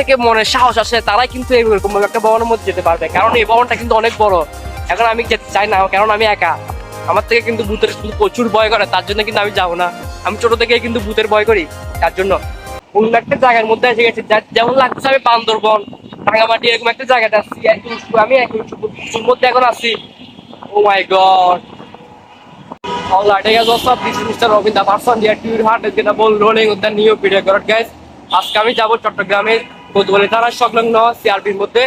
থেকে মনে সাহস আসে তারাই কিন্তু এরকম একটা ভবনের মধ্যে যেতে পারবে, কারণ এই ভবনটা কিন্তু অনেক বড়। এখন আমি যেতে চাই না, কারণ আমি একা। আমার থেকে কিন্তু ভূতের কিন্তু প্রচুর ভয় করে, তার জন্য কিন্তু আমি যাবো না। আমি ছোট থেকে কিন্তু ভূতের ভয় করি, তার জন্য অন্য একটা জায়গার মধ্যে এসে গেছি, যেমন লাগছে আমি বান্দরবন, রাঙামাটি এরকম একটা জায়গাতে আসছি। আমি কিছুর মধ্যে এখন আছি। ও মাই god! All right, hey guys, what's up? This is Mr. Robin, the person here to your heart is gonna ball rolling with the new video. Correct, guys? আজকে আমি যাবো চট্টগ্রামের কোতোয়ালি থানার সংলগ্ন সিআরপির মধ্যে,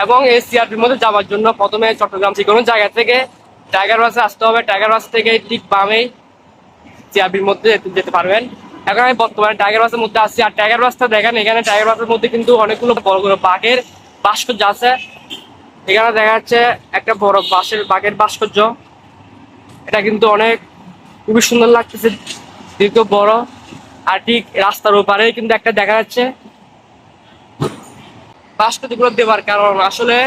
এবং এই সিআরপির মধ্যে যাওয়ার জন্য প্রথমে চট্টগ্রাম যে কোনো জায়গা থেকে টাইগার বাসে আসতে হবে। টাইগার বাস থেকে ঠিক বামেই সিআরপির মধ্যে যেতে পারবেন। এখন আমি বর্তমানে টাইগার বাসের মধ্যে আসছি। আর টাইগার বাসটা দেখেন, এখানে টাইগার বাসের মধ্যে কিন্তু অনেকগুলো বড় বড় বাঘের ভাস্কর্য আছে। এখানে দেখা যাচ্ছে একটা বড় বাঘের ভাস্কর্য। এটা কিন্তু অনেক খুবই সুন্দর লাগতেছে, দীর্ঘ বড়। আর ঠিক রাস্তার ওপারে কিন্তু একটা দেখা যাচ্ছে ভাস্কর্যগুলো দেওয়ার কারণ আসলে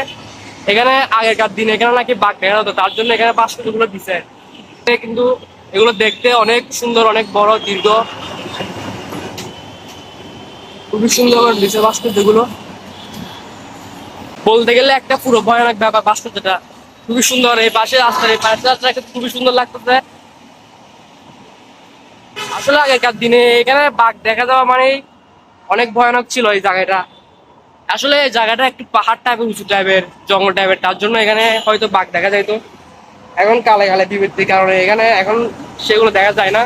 এখানে আগেকার দিনে এখানে নাকি বাঘ দেখা হতো, তার জন্য এখানে ভাস্কর্যগুলো দিছে। কিন্তু এগুলো দেখতে অনেক সুন্দর, অনেক বড়, দীর্ঘ, খুবই সুন্দর করে দিছে ভাস্কর্যগুলো। বলতে গেলে একটা পুরো ভয়ানক ব্যাপার ভাস্কর্যটা। খুবই সুন্দর, এই পাশে রাস্তা খুবই সুন্দর লাগতেছে। আসলে আগেকার দিনে এখানে বাঘ দেখা যাওয়া মানে অনেক ভয়ানক ছিল এই জায়গাটা। আসলে এই জায়গাটা একটু পাহাড় টাইপের, উঁচু টাইপের, জঙ্গল টাইপের, তার জন্য এখানে হয়তো বাঘ দেখা যাইতো। এখন কালে কালে বিবৃতির কারণে এখানে এখন সেগুলো দেখা যায় না।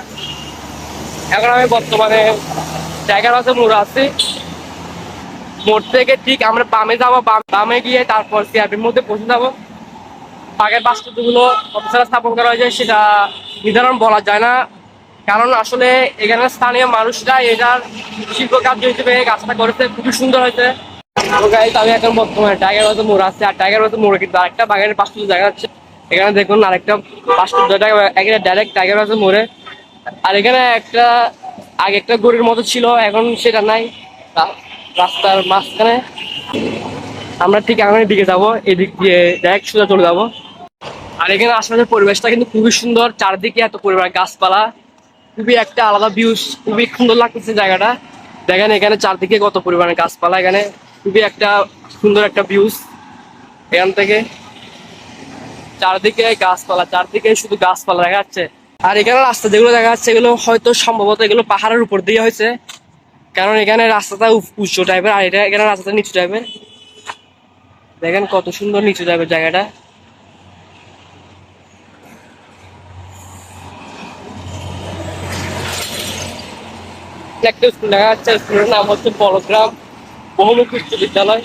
এখন আমি বর্তমানে জায়গার আছে মোড় আছি। মোড় থেকে ঠিক আমরা বামে যাবো, বামে গিয়ে তারপর সিআরপির মধ্যে পৌঁছে যাবো। বাঘের ভাস্কর্যগুলো কত সালে স্থাপন করা হয়েছে সেটা নির্ধারণ বলা যায় না, কারণ আসলে এখানে স্থানীয় মানুষরা এটার শিল্প কার্য হিসেবে কাজটা করেছে, খুবই সুন্দর হয়েছে। তো গাইস, আমি এখন বর্তমানে টাইগার বাজার মোড় আছে। আর টাইগার বাজার মোড়ে কিন্তু আরেকটা বাঘের ভাস্কর্য দেখা যাচ্ছে। এখানে দেখুন আরেকটা ভাস্কর্য, এখানে ডাইরেক্ট টাইগার বাজার মোড়ে। আর এখানে একটা আগে একটা গরুর মতো ছিল, এখন সেটা নাই। রাস্তার মাঝখানে আমরা ঠিক আগামীর দিকে যাবো, এদিক দিয়ে ডাইরেক্ট সোজা চলে যাবো। আর এখানে আশেপাশের পরিবেশটা কিন্তু খুবই সুন্দর, চারদিকে এত পরিমাণ গাছপালা, খুবই একটা আলাদা ভিউজ, খুবই সুন্দর লাগতেছে জায়গাটা। দেখেন এখানে চারদিকে কত পরিমাণে গাছপালা, এখানে খুবই একটা সুন্দর একটা ভিউজ। এখান থেকে চারদিকে গাছপালা, চারদিকে শুধু গাছপালা দেখা যাচ্ছে। আর এখানে রাস্তা যেগুলো দেখা যাচ্ছে এগুলো হয়তো সম্ভবত এগুলো পাহাড়ের উপর দিয়ে হয়েছে, কারণ এখানে রাস্তাটা উঁচু টাইপের, আর এটা এখানে রাস্তাটা নিচু টাইপের। দেখেন কত সুন্দর নিচু টাইপের জায়গাটা। একটা স্কুল দেখা যাচ্ছে, স্কুলের নাম হচ্ছে বড়গ্রাম বহুমুখী উচ্চ বিদ্যালয়।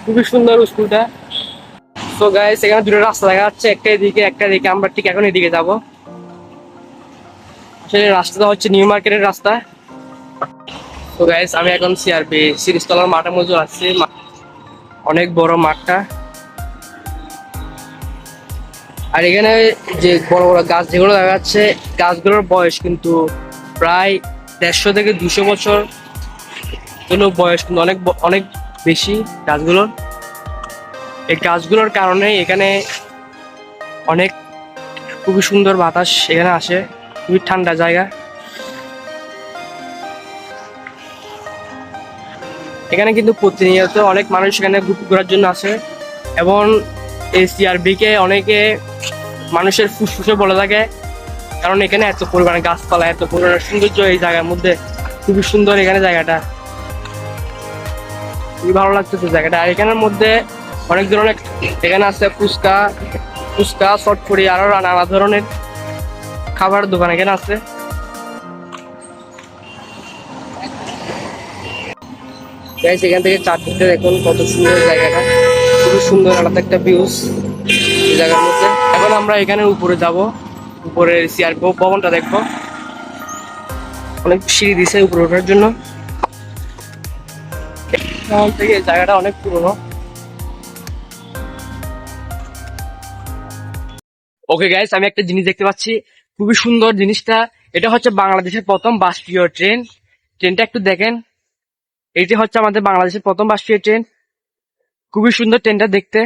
খুবই সুন্দর স্কুলটা। তো গাইস, এখানে দুটো রাস্তা দেখা যাচ্ছে, একটা এদিকে একটা এদিকে। আমরা ঠিক এখন এদিকে যাবো। আসলে রাস্তাটা হচ্ছে নিউ মার্কেটের রাস্তা। তো গাইস, আমি এখন সিআরপি সিরিজতলার মাঠের মধ্যে আসছি। অনেক বড় মাঠটা। আর এখানে যে বড় বড় গাছ যেগুলো দেখা যাচ্ছে, গাছগুলোর বয়স কিন্তু প্রায় 150 থেকে 200 বছর। এগুলো বয়স কিন্তু অনেক অনেক বেশি গাছগুলোর। এই গাছগুলোর কারণে এখানে অনেক খুবই সুন্দর বাতাস এখানে আসে, খুবই ঠান্ডা জায়গা। এখানে কিন্তু প্রতিনিয়ত অনেক মানুষ এখানে ঘোরার জন্য আসে, এবং এই সিআরবি কে অনেকে মানুষের ফুসফুসে বলে থাকে, কারণ এখানে এত পরিমাণে গাছপালা, এত পরিমাণে সৌন্দর্য এই জায়গার মধ্যে। খুবই সুন্দর এখানে জায়গাটা, খুবই ভালো লাগতেছে জায়গাটা। আর এখানের মধ্যে অনেক ধরনের এখানে আছে ফুচকা, চটপটি, আরো নানা ধরনের খাবার দোকান এখানে আছে। এখান থেকে চারদিকটা দেখুন কত সুন্দর জায়গাটা, খুবই সুন্দর আলাদা একটা ভিউজ এই জায়গার মধ্যে। এখন আমরা এখানে উপরে যাব, উপরে সিআরপি ভবনটা দেখবো। অনেক সিঁড়ি দিছে উপরে ওঠার জন্য। থেকে জায়গাটা অনেক পুরনো। ওকে গাইস, আমি একটা জিনিস দেখতে পাচ্ছি, খুবই সুন্দর জিনিসটা। এটা হচ্ছে বাংলাদেশের প্রথম বাষ্পীয় ট্রেন। ট্রেনটা একটু দেখেন, এইটা হচ্ছে আমাদের বাংলাদেশের প্রথম বাষ্পীয় ট্রেন। খুবই সুন্দর ট্রেনটা দেখতে,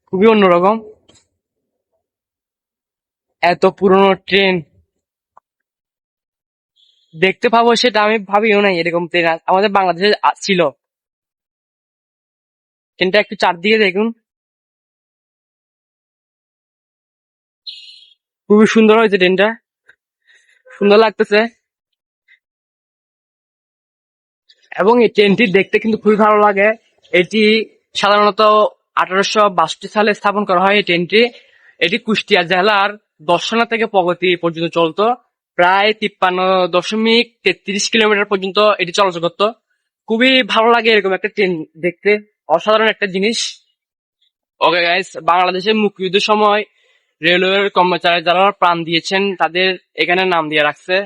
খুবই অন্যরকম। এত পুরনো ট্রেন, দেখতে পাবো সেটা আমি ভাবিও নাই, এরকম ট্রেন আমাদের বাংলাদেশে ছিল। ট্রেনটা একটু চারদিকে দেখুন, খুবই সুন্দর হয়েছে ট্রেনটা, সুন্দর লাগতেছে। এবং এই ট্রেনটি দেখতে কিন্তু খুবই ভালো লাগে। এটি সাধারণত 1862 সালে স্থাপন করা হয় এই ট্রেনটি। এটি কুষ্টিয়া জেলার দর্শনা থেকে প্রগতি পর্যন্ত চলতো। প্রায় 53.33 কিলোমিটার পর্যন্ত এটি চলাচল করতো। খুবই ভালো লাগে এরকম একটা ট্রেন দেখতে, অসাধারণ একটা জিনিস। ওকে গাইস, বাংলাদেশের মুক্তিযুদ্ধের সময় রেলওয়ের কর্মচারী যারা প্রাণ দিয়েছেন তাদের এখানে নাম দিয়ে রাখছে।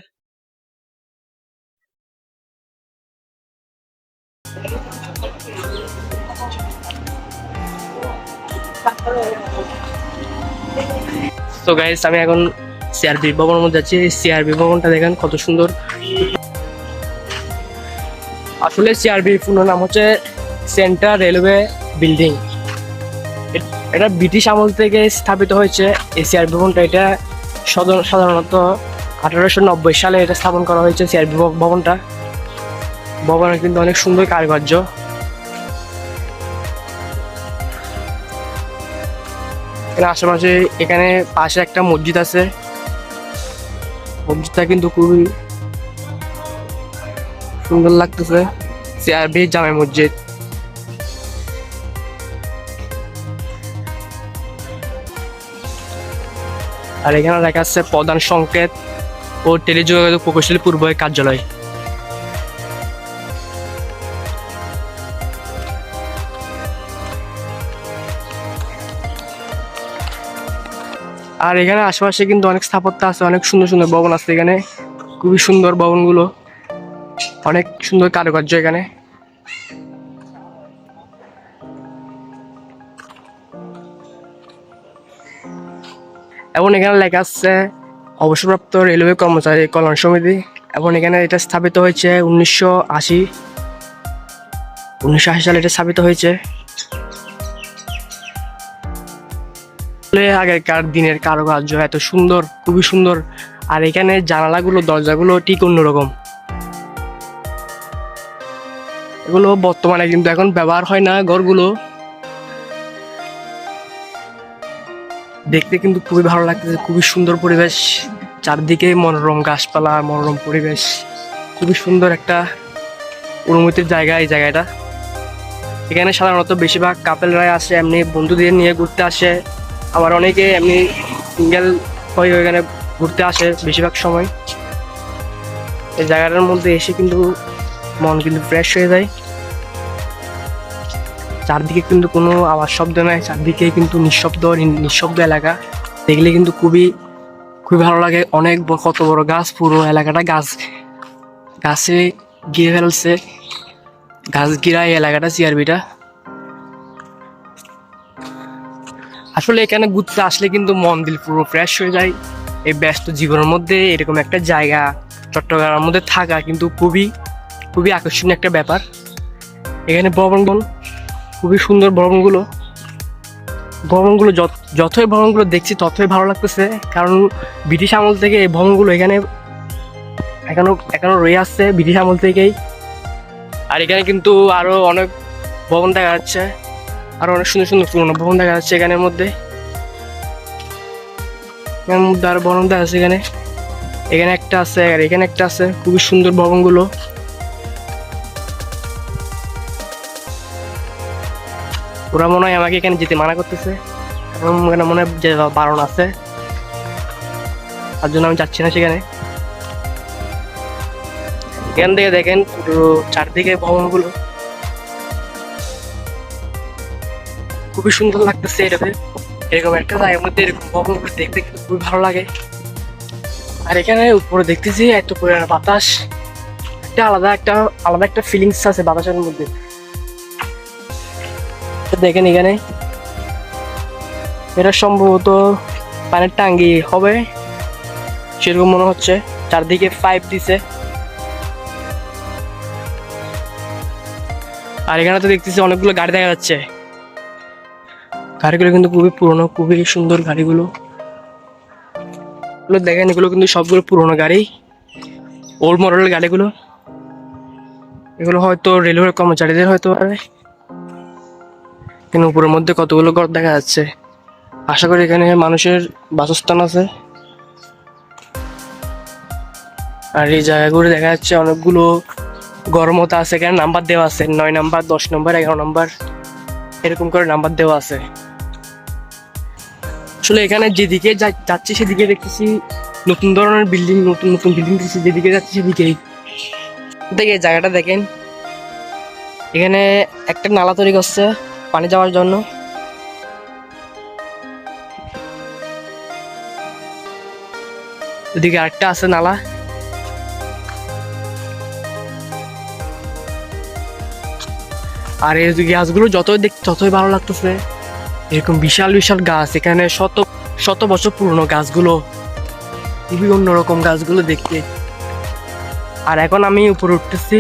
তো গাইস, আমি এখন সিআরবি ভবনের মধ্যে আছি। সিআরবি ভবনটা দেখেন কত সুন্দর। আসলে সিআরবি পূর্ণ নাম হচ্ছে সেন্ট্রাল রেলওয়ে বিল্ডিং। এটা ব্রিটিশ আমল থেকে স্থাপিত হয়েছে এই সিআরবি ভবনটা। এটা সাধারণত 1890 সালে এটা স্থাপন করা হয়েছে সিআরবি ভবনটা। ভবনের কিন্তু অনেক সুন্দর কারুকার্য। এখানে আশেপাশে, এখানে পাশে একটা মসজিদ আছে, মসজিদটা কিন্তু খুবই সুন্দর লাগতেছে, সিআরবি জামে মসজিদ। আর এখানে লেখা আছে প্রধান সংকেত ও টেলিযোগাযোগ প্রকৌশলী পূর্ব কার্যালয়। আর এখানে আশেপাশে কিন্তু অনেক স্থাপত্য আছে, অনেক সুন্দর সুন্দর ভবন আছে এখানে, খুবই সুন্দর ভবনগুলো, অনেক সুন্দর কারুকার্য এখানে। এবং এখানে লেখা আছে অবসরপ্রাপ্ত রেলওয়ে কর্মচারী কল্যাণ সমিতি। এবং এখানে এটা স্থাপিত হয়েছে 1980 সালে এটা স্থাপিত হয়েছে। আগেকার দিনের কারুকার্য এত সুন্দর, খুবই সুন্দর। আর এখানে জানালাগুলো, দরজাগুলো ঠিক অন্যরকম। এগুলো বর্তমানে কিন্তু এখন ব্যবহার হয় না ঘরগুলো। দেখতে কিন্তু খুবই ভালো লাগতেছে, খুবই সুন্দর পরিবেশ, চারদিকে মনোরম গাছপালা, মনোরম পরিবেশ, খুবই সুন্দর একটা অনুভূতির জায়গা এই জায়গাটা। এখানে সাধারণত বেশিরভাগ কাপেলরাই আসে, এমনি বন্ধুদের নিয়ে ঘুরতে আসে। আবার অনেকে এমনি সিঙ্গেল হয়ে এখানে ঘুরতে আসে বেশিরভাগ সময়। এই জায়গাটার মধ্যে এসে কিন্তু মন কিন্তু ফ্রেশ হয়ে যায়। চারদিকে কিন্তু কোনো আওয়াজ শব্দ নাই, চারদিকে কিন্তু নিঃশব্দ এলাকা। দেখলে কিন্তু খুবই খুবই ভালো লাগে। অনেক কত বড় গাছ, পুরো এলাকাটা গাছে ঘিরে ফেলছে, গাছ ঘিরা এই এলাকাটা সিআরবিটা। আসলে এখানে ঘুরতে আসলে কিন্তু মন দিল পুরো ফ্রেশ হয়ে যায়। এই ব্যস্ত জীবনের মধ্যে এরকম একটা জায়গা চট্টগ্রামের মধ্যে থাকা কিন্তু খুবই খুবই আকর্ষণীয় একটা ব্যাপার। এখানে ভবনগুলো খুবই সুন্দর, ভবনগুলো যতই ভবনগুলো দেখছি ততই ভালো লাগতেছে, কারণ ব্রিটিশ আমল থেকে এই ভবনগুলো এখানে এখনো রয়ে আসছে ব্রিটিশ আমল থেকেই। আর এখানে কিন্তু আরো অনেক ভবন দেখা যাচ্ছে, আরো অনেক সুন্দর সুন্দর পুরোনো ভবন দেখা যাচ্ছে এখানের মধ্যে আরো ভবন দেখা যাচ্ছে। এখানে একটা আছে, আর এখানে একটা আছে, খুবই সুন্দর ভবনগুলো। ওরা মনে হয় আমাকে এখানে যেতে মানা করতেছে, কারণ এখানে মনে হয় যে বারণ আছে, তার জন্য আমি যাচ্ছি না সেখানে। এখান থেকে দেখেন পুরো চারদিকে ভবনগুলো, খুবই সুন্দর লাগতেছে। এরকম একটা জায়গার মধ্যে এরকম ভবনগুলো দেখতে কিন্তু খুবই ভালো লাগে। আর এখানে উপরে দেখতেছি এত পরিমাণ বাতাস, আলাদা একটা ফিলিংস আছে বাতাসের মধ্যে। দেখেন এখানে এটা সম্ভবত পানির টাঙ্গি হবে সেরকম মনে হচ্ছে, চারদিকে পাইপ দিছে। আর এখানে তো দেখতেছি অনেকগুলো গাড়ি দেখা যাচ্ছে, গাড়িগুলো কিন্তু খুবই পুরনো, খুবই সুন্দর গাড়িগুলো। দেখেন এগুলো কিন্তু সবগুলো পুরনো গাড়ি। ওল্ড মডেলের গাড়িগুলো, এগুলো হয়তো রেলওয়ের কর্মচারীদের হয়তো পারে। কিন্তু উপরের মধ্যে কতগুলো ঘর দেখা যাচ্ছে, আশা করি এখানে মানুষের বাসস্থান আছে। আর এই জায়গাগুলো দেখা যাচ্ছে অনেকগুলো ঘর মতো আছে, এখানে নাম্বার দেওয়া আছে, 9 নাম্বার, 10 নম্বর, 11 নাম্বার, এরকম করে নাম্বার দেওয়া আছে। আসলে এখানে যেদিকে যাচ্ছি সেদিকে দেখতেছি নতুন ধরনের বিল্ডিং, নতুন নতুন বিল্ডিং দেখছি, যেদিকে যাচ্ছি সেদিকেই। দেখে জায়গাটা দেখেন, এখানে একটা নালা তৈরি করছে পানি যাওয়ার জন্য। ওদিকে আরেকটা আছে নালা। আর এই গাছগুলো যতই দেখতে ততই ভালো লাগতেছে, এরকম বিশাল বিশাল গাছ, এখানে শত শত বছর পুরনো গাছগুলো, খুবই অন্যরকম গাছগুলো দেখতে। আর এখন আমি উপরে উঠতেছি,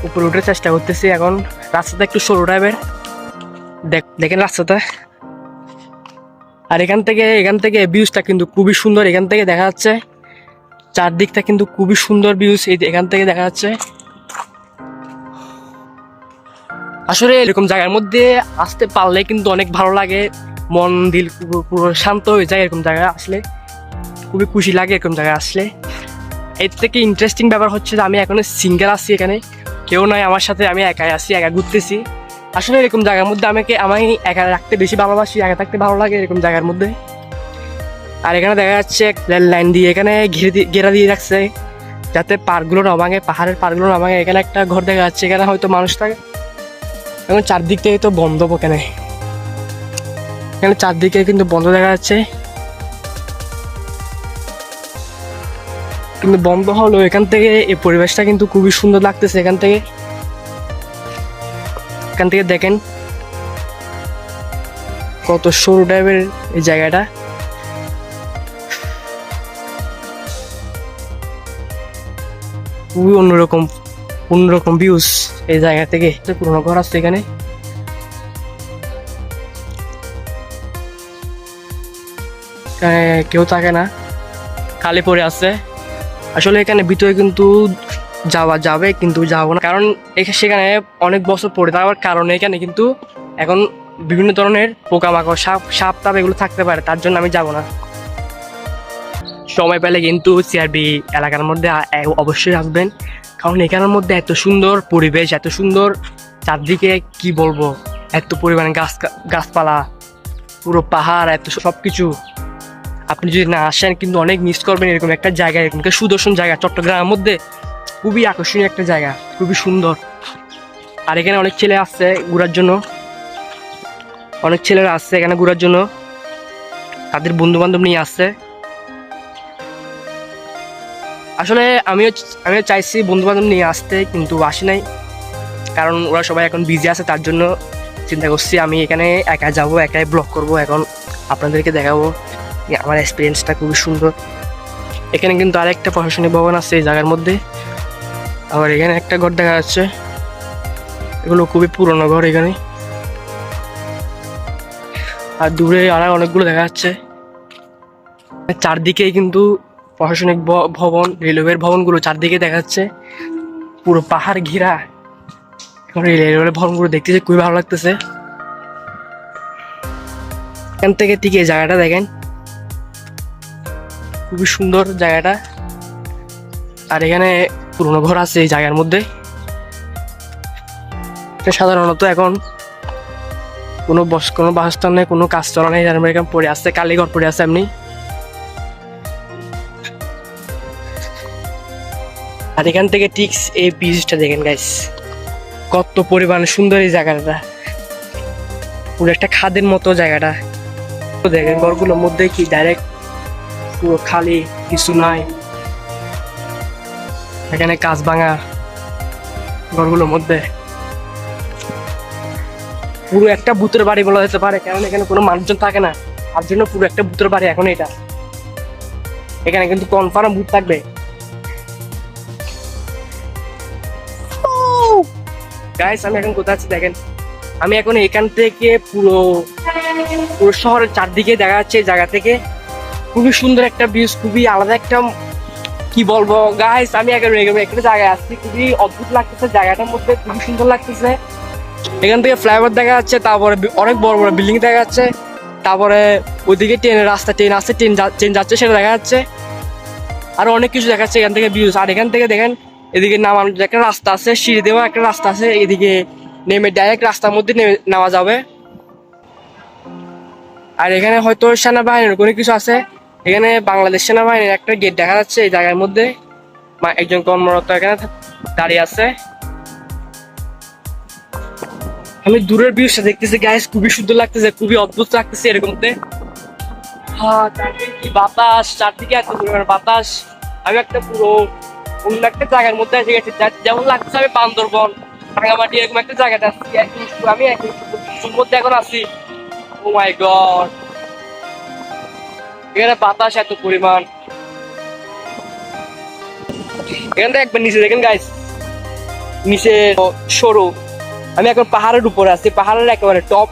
উপরে উঠে চেষ্টা করতেছি। এখন রাস্তাটা একটু সরু টাইপের, দেখেন রাস্তাটা। আর এখান থেকে ভিউজটা কিন্তু খুবই সুন্দর, এখান থেকে দেখা যাচ্ছে চারদিকটা কিন্তু খুবই সুন্দর ভিউজ এখান থেকে দেখা যাচ্ছে। আসলে এরকম জায়গার মধ্যে আসতে পারলে কিন্তু অনেক ভালো লাগে, মন দিল পুরো শান্ত হয়ে যায়। এরকম জায়গায় আসলে খুবই খুশি লাগে এরকম জায়গায় আসলে। এর থেকে ইন্টারেস্টিং ব্যাপার হচ্ছে যে আমি এখন সিঙ্গেল আছি, এখানে কেউ নয় আমার সাথে, আমি একাই আছি, একা ঘুরতেছি। আসলে এরকম জায়গার মধ্যে আমি একা রাখতে বেশি ভালোবাসি, একা থাকতে ভালো লাগে এরকম জায়গার মধ্যে। আর এখানে দেখা যাচ্ছে রেল লাইন দিয়ে এখানে ঘেরা দিয়ে রাখছে যাতে পার্কগুলো না ভাঙে, পাহাড়ের পার্কগুলো না ভাঙে। এখানে একটা ঘর দেখা যাচ্ছে, এখানে হয়তো মানুষ থাকে। এখন চারদিক থেকে তো বন্ধ, এখানে চারদিকে কিন্তু বন্ধ দেখা যাচ্ছে, কিন্তু বন্ধ হলো এখান থেকে এই পরিবেশটা কিন্তু খুবই সুন্দর লাগতেছে। এখান থেকে দেখেন কত সরু টাইপের এই জায়গাটা, খুবই অন্যরকম ভিউজ এই জায়গা থেকে। পুরোনো ঘর আছে এখানে, কেউ থাকে না, খালি পড়ে আছে। আসলে এখানে ভিতরে কিন্তু যাওয়া যাবে, কিন্তু যাবো না, কারণ সেখানে অনেক বছর পড়ে থাকার কারণে এখানে কিন্তু এখন বিভিন্ন ধরনের পোকামাকড়, সাপ টাপ এগুলো থাকতে পারে, তার জন্য আমি যাব না। সময় পেলে কিন্তু সিআরবি এলাকার মধ্যে অবশ্যই আসবেন, কারণ এখানের মধ্যে এত সুন্দর পরিবেশ, এত সুন্দর চারদিকে, কি বলবো, এত পরিমাণে গাছপালা, পুরো পাহাড়, এত সবকিছু। আপনি যদি না আসেন কিন্তু অনেক মিস করবেন এরকম একটা জায়গা, এরকম একটা সুদর্শন জায়গা চট্টগ্রামের মধ্যে, খুবই আকর্ষণীয় একটা জায়গা, খুবই সুন্দর। আর এখানে অনেক ছেলে আসছে ঘোরার জন্য, অনেক ছেলেরা আসছে এখানে ঘোরার জন্য, তাদের বন্ধু বান্ধব নিয়ে আসছে। আসলে আমিও চাইছি বন্ধু বান্ধব নিয়ে আসতে, কিন্তু আসি নাই, কারণ ওরা সবাই এখন বিজি আছে, তার জন্য চিন্তা করছি আমি এখানে একা যাবো, একাই ব্লগ করব। এখন আপনাদেরকে দেখাবো আমার এক্সপিরিয়েন্সটা খুবই সুন্দর। এখানে কিন্তু আরেকটা প্রশাসনিক ভবন আছে এই জায়গার মধ্যে, আবার এখানে একটা ঘর দেখা যাচ্ছে, এগুলো খুবই পুরনো ঘর এখানে। আর দূরে আর অনেকগুলো দেখা যাচ্ছে, চারদিকে কিন্তু প্রশাসনিক ভবন, রেলওয়ের ভবনগুলো চারদিকে দেখা যাচ্ছে, পুরো পাহাড় ঘেরা। এখন রেলওয়ের ভবনগুলো দেখতেছে খুবই ভালো লাগতেছে। এখান থেকে ঠিক এই জায়গাটা দেখেন, খুবই সুন্দর জায়গাটা। আর এখানে পুরনো ঘর আছে এই জায়গার মধ্যে। সাধারণত এখন কোনো বাসস্থান নেই, কোনো কাজ চলা নেই, এখানে পড়ে আসছে, কালীঘর পড়ে আছে এমনি। আর এখান থেকে ঠিক এই ব্রিজটা দেখেন গাইস, কত পরিমাণে সুন্দর এই জায়গাটা, পুরো একটা খাদের মতো জায়গাটা। দেখেন ঘরগুলোর মধ্যে কি ডাইরেক্ট পুরো খালি, কিছু নাই, এখানে কাজ ভাঙা ঘরগুলোর মধ্যে। পুরো একটা ভূতের বাড়ি বলা যেতে পারে, কারণ এখানে কোনো মানুষজন থাকে না, তার জন্য পুরো একটা ভূতের বাড়ি এখন এটা। এখানে কিন্তু কনফার্ম ভূত থাকবে। গাইস আমি এখন কোথায় আছি দেখেন, আমি এখন এখান থেকে পুরো শহরের চারদিকে দেখা যাচ্ছে এই জায়গা থেকে, খুবই সুন্দর একটা ভিউজ, খুবই আলাদা একটা কি বলবো গাইস, আমি আগে এরকম একটা জায়গায় আসছি, খুবই অদ্ভুত লাগতেছে, জায়গাটার মধ্যে খুবই সুন্দর লাগতেছে। এখান থেকে ফ্লাইওভার দেখা যাচ্ছে, তারপরে অনেক বড় বড় বিল্ডিং দেখা যাচ্ছে, তারপরে ওইদিকে ট্রেনের রাস্তা, ট্রেন আসছে, ট্রেন যাচ্ছে সেটা দেখা যাচ্ছে, আরো অনেক কিছু দেখাচ্ছে এখান থেকে ভিউজ। আর এখান থেকে দেখেন এদিকে নামানোর একটা রাস্তা আছে, সিঁড়ি দেওয়া একটা রাস্তা আছে, এদিকে নেমে ডাইরেক্ট রাস্তার মধ্যে নামা যাবে। আর এখানে হয়তো সেনাবাহিনীর কোনো কিছু আছে, এখানে বাংলাদেশ সেনাবাহিনীর একটা গেট দেখা যাচ্ছে এই জায়গার মধ্যে, একজন কর্মরত এখানে দাঁড়িয়ে আছে। আমি দূরের ভিউটা দেখতেছি গাইস, খুবই সুন্দর লাগতেছে, খুবই অদ্ভুত লাগতেছে এরকম। হ্যাঁ, চারদিকে কি বাতাস, চারদিকে এত পরিমাণ বাতাস। আমি একটা পুরো অন্য একটা জায়গার মধ্যে এসে গেছি, যেমন লাগছে আমি বান্দরবন, রাঙামাটি এরকম একটা জায়গাতে আছি। আমি কিছুর মধ্যে এখন আছি। ও মাই গড, এখানে বাতাস এত পরিমাণ। এখান থেকে একবার নিচে দেখেন গাইস, নিচে সরু। আমি এখন পাহাড়ের উপরে আছি, পাহাড়ের একেবারে টপ,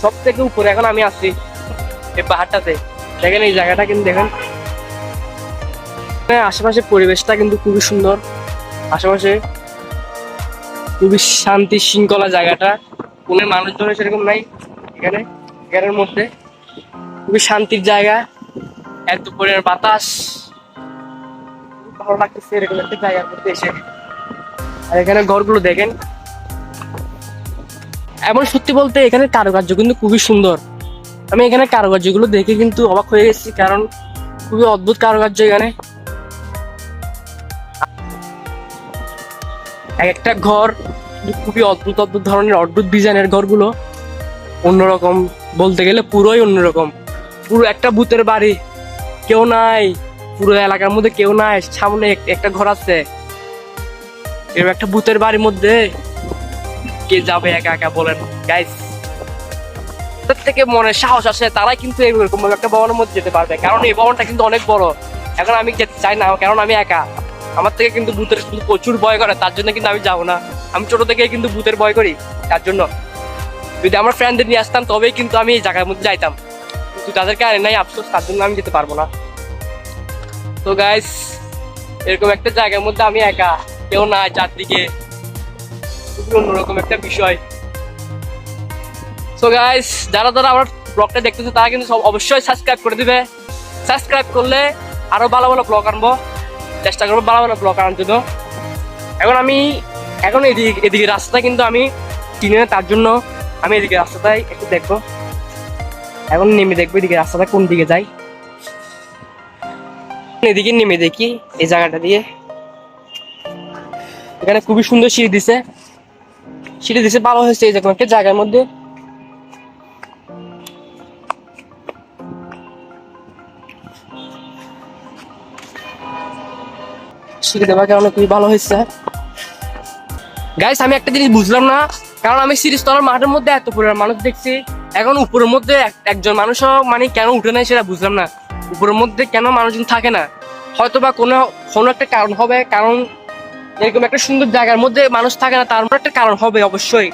সব থেকে উপরে এখন আমি আছি এই পাহাড়টাতে। দেখেন এই জায়গাটা কিন্তু দেখেন, আশেপাশে পরিবেশটা কিন্তু খুবই সুন্দর, আশেপাশে খুবই শান্তি শৃঙ্খলা জায়গাটা, কোনো মানুষজন সেরকম নাই এখানে। এখানের মধ্যে খুবই শান্তির জায়গা, এত পরিমাণ বাতাস, ভালো লাগতেছে এরকম একটা জায়গার মধ্যে এসে। আর এখানে ঘরগুলো দেখেন, এমন সত্যি বলতে এখানে কারুকার্য কিন্তু খুবই সুন্দর। আমি এখানে কারুকার্যগুলো দেখে কিন্তু অবাক হয়ে গেছি, কারণ খুবই অদ্ভুত কারুকার্য এখানে। এক একটা ঘর খুবই অদ্ভুত অদ্ভুত ধরনের, অদ্ভুত ডিজাইনের ঘরগুলো, অন্যরকম বলতে গেলে পুরোই অন্যরকম। পুরো একটা ভূতের বাড়ি, কেউ নাই পুরো এলাকার মধ্যে, কেউ নাই, সামনে একটা ঘর আছে, এরকম একটা ভূতের বাড়ির মধ্যে কে যাবে একা একা বলেন গাইস? তার থেকে মনে সাহস আসে তারাই কিন্তু এরকম একটা ভবনের মধ্যে যেতে পারবে, কারণ এই ভবনটা কিন্তু অনেক বড়। এখন আমি যেতে চাই না, কারণ আমি একা, আমার থেকে কিন্তু ভূতের প্রচুর ভয় করে, তার জন্য কিন্তু আমি যাবো না। আমি ছোট থেকে কিন্তু ভূতের ভয় করি, তার জন্য যদি আমার ফ্রেন্ডদের নিয়ে আসতাম তবেই কিন্তু আমি এই জায়গার মধ্যে যাইতাম, কিন্তু তাদেরকে আনে নাই, আফসোস, তার জন্য আমি যেতে পারবো না। তো গাইস, এরকম একটা জায়গার মধ্যে আমি একা, কেউ নাই চারদিকে, খুবই অন্যরকম একটা বিষয়। সো গাইস, যারা যারা আমার ব্লগটা দেখতেছে তারা কিন্তু সব অবশ্যই সাবস্ক্রাইব করে দিবে। সাবস্ক্রাইব করলে আরো ভালো ভালো ব্লগ আনবো, চেষ্টা করবো ভালো ভালো ব্লগ আনার জন্য। এখন এদিকে রাস্তা কিন্তু আমি চিনি না, তার জন্য আমি এদিকে রাস্তাটাই একটু দেখবো। এখন নেমে দেখবো এদিকে রাস্তাটা কোন দিকে যায়, এদিকে নেমে দেখি এই জায়গাটা দিয়ে। এখানে খুবই সুন্দর সিঁড়ি দিছে, ভালো হয়েছে এই রকম একটা জায়গার মধ্যে। সিঁড়ি দেওয়ার কারণে খুবই ভালো হয়েছে গাইস। আমি একটা জিনিস বুঝলাম না, কারণ আমি সিরিজতলার মাঠের মধ্যে এত পরিমাণ মানুষ দেখছি, এখন উপরের মধ্যে একজন মানুষও মানে কেন উঠে নাই সেটা বুঝলাম না। উপরের মধ্যে কেন মানুষজন থাকে না, হয়তো বা কোনো একটা কারণ হবে, কারণ এরকম একটা সুন্দর জায়গার মধ্যে মানুষ থাকে না, তার একটা কারণ হবে, অবশ্যই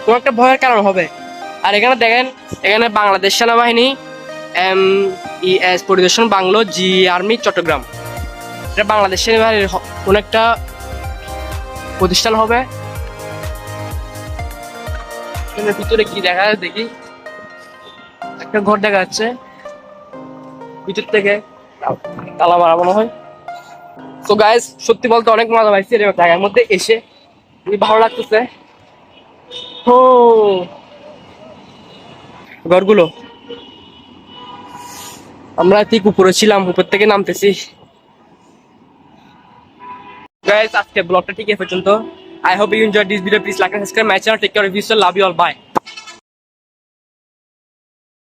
কোনো একটা ভয়ের কারণ হবে। আর এখানে দেখেন, এখানে বাংলাদেশ সেনাবাহিনী পরিদর্শন বাংলো জি আর্মি চট্টগ্রাম, এটা বাংলাদেশ সেনাবাহিনীর কোন একটা প্রতিষ্ঠান হবে। ভিতরে কি দেখা যাচ্ছে দেখি, একটা ঘর দেখা যাচ্ছে ভিতর থেকে, তালা মারা মনে হয়। তো গাইস, সত্যি বলতে অনেক মজা পাইছি এরকম জায়গার মধ্যে এসে, খুবই ভালো লাগতেছে। ও ঘরগুলো, আমরা ঠিক উপরে ছিলাম, উপর থেকে নামতেছি। গাইস, আজকে ব্লগটা ঠিক এ পর্যন্ত। I hope you enjoyed this video. Please like and subscribe my channel. Take care of yourself. Love you all. Bye.